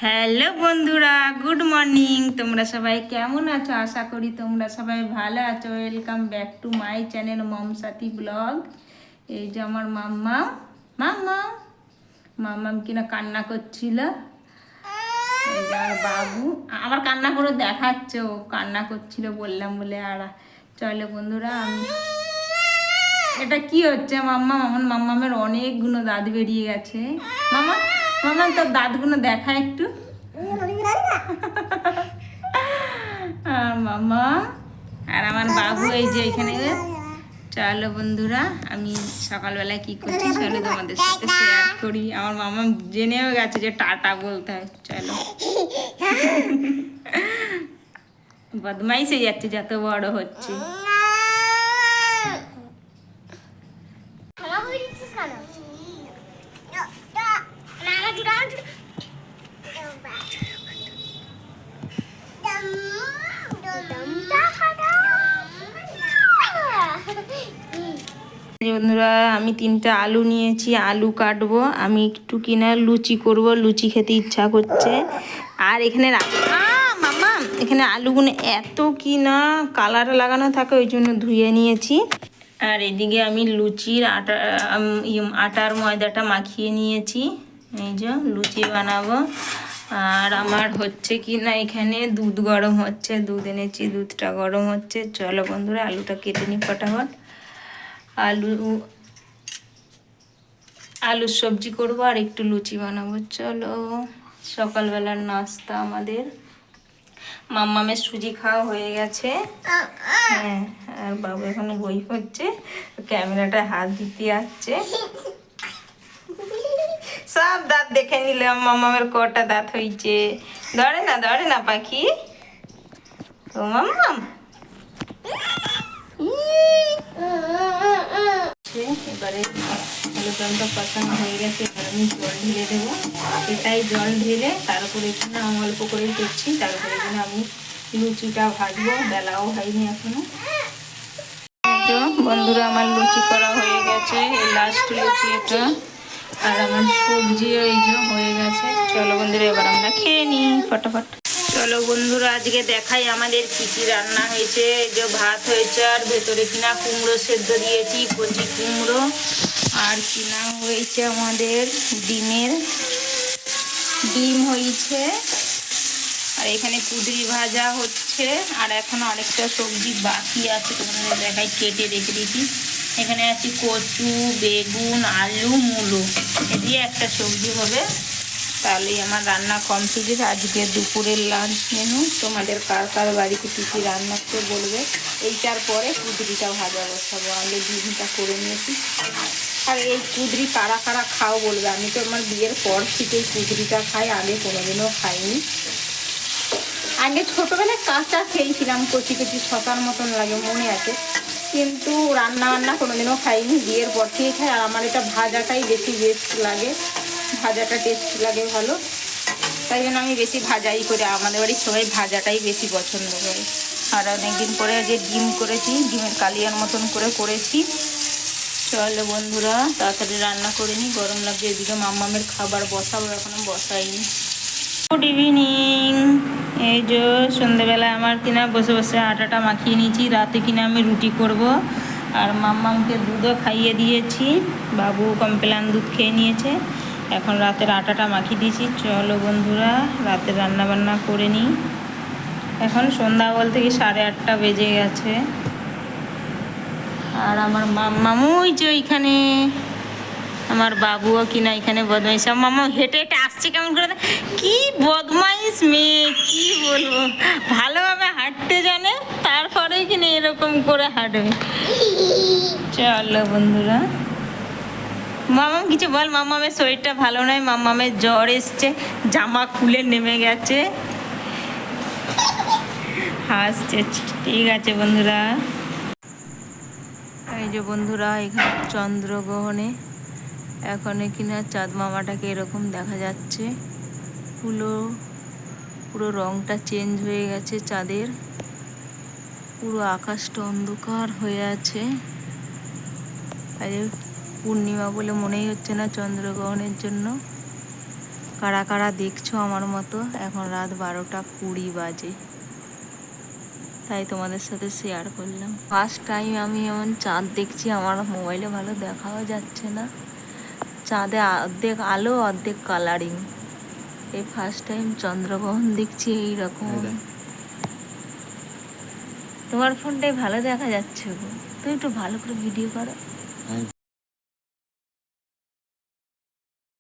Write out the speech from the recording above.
Hello বন্ধুরা, good morning. তোমরা সবাই কেমন আছো? আশা করি তোমরা সবাই ভালো আছো। Welcome back to my channel Mom Sathi vlog. এই যে আমার মাম্মাম মাম্মাম মাম্মাম কিনা কান্না করছিল। এই যে আমার বাবু আবার কান্না করে দেখাচ্ছে, ও কান্না করছিল বললাম বলে। আর চলো বন্ধুরা, এটা কি হচ্ছে মাম্মাম? আমার মাম্মামের অনেকগুলো দাঁত বেরিয়ে গেছে। মামা মামা তোর দাঁতগুলো দেখা একটু। আর মামা আর আমার বাবু এই যে এখানে। চলো বন্ধুরা, আমি সকালবেলায় কি করছি চলো তোমাদের সাথে শেয়ার করি। আমার মামা জেনেও গেছে যে টাটা বলতে হয়। চলো, বদমাইশ হয়ে যাচ্ছে যত বড় হচ্ছে। বন্ধুরা, আমি 3টা আলু নিয়েছি, আলু কাটবো। আমি একটু কিনা লুচি করব, লুচি খেতে ইচ্ছা করছে। আর এখানে মামা এখানে আলুগুলো এত কিনা কালার লাগানো থাকে, ওই জন্য ধুয়ে নিয়েছি। আর এদিকে আমি লুচির আটার ময়দাটা মাখিয়ে নিয়েছি। এই যে লুচি বানাবো। আর আমার হচ্ছে কি না, এখানে দুধ গরম হচ্ছে, দুধ এনেছি, দুধটা গরম হচ্ছে। চলো বন্ধুরা, আলুটা কেটে নিই ফটাফট। আলুর সবজি করবো আর একটু লুচি বানাবো। চলো, সকালবেলার নাস্তা আমাদের। মাম্মামের সুজি খাওয়া হয়ে গেছে। হ্যাঁ, আর বাবু এখন বই পড়ছে, ক্যামেরাটা হাত দিতে যাচ্ছে। সব দাঁত দেখে নিলাম, মাম্মামের কটা দাঁত হয়েছে। ধরে না পাখি। তো মাম্মাম এবারে আলুদমটা কষানো হয়ে গেছে। এবার আমি জল ঢেলে দেবো। এটাই জল ঢেলে তারপরে এখানে আমি অল্প করেই করছি। তারপরে এখানে আমি লুচিটা ভাজবো, বেলাও হয়নি এখনো। তো বন্ধুরা, আমার লুচি করা হয়ে গেছে, এই লাস্ট লুচি এটা। আর আমার সবজি এই যে হয়ে গেছে। চলো বন্ধুরা, এবার আমরা খেয়ে নিই ফটাফট। চলো বন্ধুরা, আজকে দেখাই আমাদের কি কি রান্না হয়েছে। যে ভাত হয়েছে, আর ভেতরে কিনা কুমড়ো সেদ্ধ দিয়েছি, কচি কুমড়ো। আর কিনা হয়েছে আমাদের ডিম হয়েছে। আর এখানে কুঁদরি ভাজা হচ্ছে। আর এখন আরেকটা সবজি বাকি আছে, তোমাদের দেখাই, কেটে রেখে দিয়েছি। এখানে আছে কচু, বেগুন, আলু, মূলো, এ দিয়ে একটা সবজি হবে। তাহলেই আমার রান্না কমপ্লিট। আজকে দুপুরের লাঞ্চ মেনু। তোমাদের কার কার বাড়িতে কী কী রান্না করতে বলবে। এইটার পরে কুঁদরিটা ভাজা বসাবো। আগে ডিমটা করে নিয়েছি। আর এই কুঁদরি কারা কারা খাও বলবে। আমি তো আমার বিয়ের পর থেকেই কুঁদরিটা খাই, আগে কোনোদিনও খাইনি। আগে ছোটোবেলায় কাঁচা খেয়েছিলাম, কচি কচি শশার মতন লাগে, মনে আছে। কিন্তু রান্না কোনোদিনও খাইনি, বিয়ের পর থেকে খাই। আর আমার এটা ভাজাটাই বেশি বেস্ট লাগে, ভাজাটা টেস্ট লাগে ভালো। তাই জন্য আমি বেশি ভাজাই করি। আমাদের বাড়ির সবাই ভাজাটাই বেশি পছন্দ করে। আর অনেকদিন পরে যে ডিম করেছি, ডিমের কালিয়ার মতন করেছি। চলো বন্ধুরা, তাড়াতাড়ি রান্না করে নিই, গরম লাগছে। এদিকে মাম্মামের খাবার বসাবো, এখনো বসাইনি। Good evening. এই যে সন্ধ্যেবেলায় আমার কিনা বসে বসে আটাটা মাখিয়ে নিয়েছি। রাতে কিনা আমি রুটি করব। আর মাম্মামকে দুধও খাইয়ে দিয়েছি, বাবু কমপ্লান দুধ খেয়ে নিয়েছে। এখন রাতের আটাটা মাখিয়ে দিয়েছি। চলো বন্ধুরা, রাতের রান্নাবান্না করে নিই। এখন সন্ধ্যা বলতে কি 8:30 বেজে গেছে। আর আমার মাম্মামু ওই যে ওইখানে, আমার বাবুও কিনা এখানে বদমাইশ। মামা হেঁটে হেঁটে আসছে কেমন করে, কি বদমাইশ মেয়ে, কি বলবো। ভালোভাবে হাঁটতে জানে, তারপরেই কিনা এরকম করে হাঁটবে। চলো বন্ধুরা, মামাম কিছু বল। মামামের শরীরটা ভালো নয়, মামামের জ্বর এসছে, জামা খুলে নেমে গেছে, হাসছে। ঠিক আছে বন্ধুরা। এই যে বন্ধুরা, এখানে চন্দ্রগ্রহণে এখন কিনা চাঁদ মামাটাকে এরকম দেখা যাচ্ছে। পুরো রংটা চেঞ্জ হয়ে গেছে চাঁদের, পুরো আকাশটা অন্ধকার হয়ে আছে। পূর্ণিমা বলে মনেই হচ্ছে না চন্দ্রগ্রহণের জন্য। কারা কারা দেখছো আমার মতো। এখন রাত 12:20 বাজে, তাই তোমাদের সাথে শেয়ার করলাম। ফার্স্ট টাইম আমি এমন চাঁদ দেখছি, আমার মোবাইলে ভালো দেখাও যাচ্ছে না, চাঁদে অর্ধেক আলো অর্ধেক কালারিং। এই ফার্স্ট টাইম চন্দ্রগ্রহণ দেখছি এইরকম। তোমার ফোনটাই ভালো দেখা যাচ্ছে গো, তুমি একটু ভালো করে ভিডিও করো।